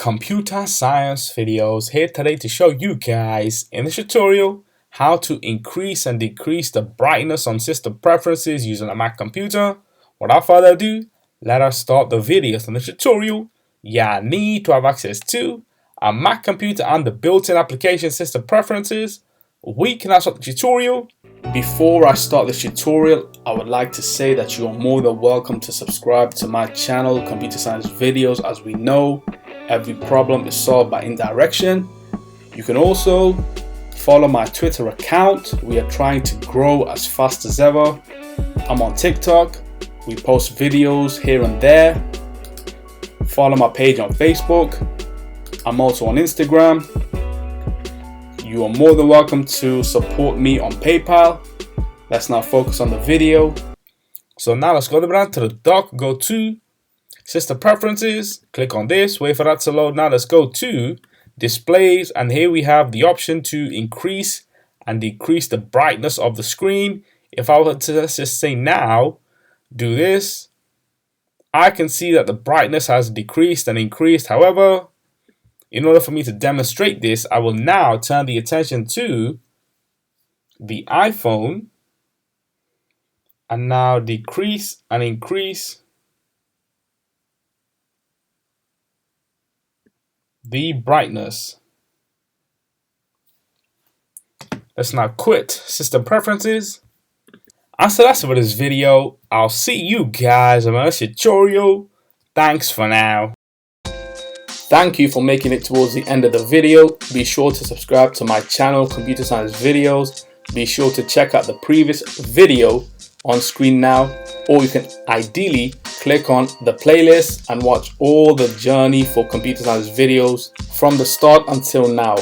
Computer Science Videos here today to show you guys in this tutorial how to increase and decrease the brightness on system preferences using a Mac computer. Without further ado, let us start the video. So in this tutorial, you need to have access to a Mac computer and the built-in application system preferences. We can now start the tutorial. Before I start this tutorial, I would like to say that you are more than welcome to subscribe to my channel, Computer Science Videos. As we know, every problem is solved by indirection. You can also follow my Twitter account. We are trying to grow as fast as ever. I'm on TikTok. We post videos here and there. Follow my page on Facebook. I'm also on Instagram. You are more than welcome to support me on PayPal. Let's now focus on the video. So now let's go down to the dock, go to System Preferences, click on this, wait for that to load. Now let's go to Displays, and here we have the option to increase and decrease the brightness of the screen. If I were to, let's just say now, do this, I can see that the brightness has decreased and increased. However, in order for me to demonstrate this, I will now turn the attention to the iPhone and now decrease and increase the brightness. Let's now quit System Preferences. And so that's it for this video. I'll see you guys in my next tutorial. Thanks for now. Thank you for making it towards the end of the video. Be sure to subscribe to my channel, Computer Science Videos. Be sure to check out the previous video on screen now, or you can ideally click on the playlist and watch all the journey for Computer Science Videos from the start until now.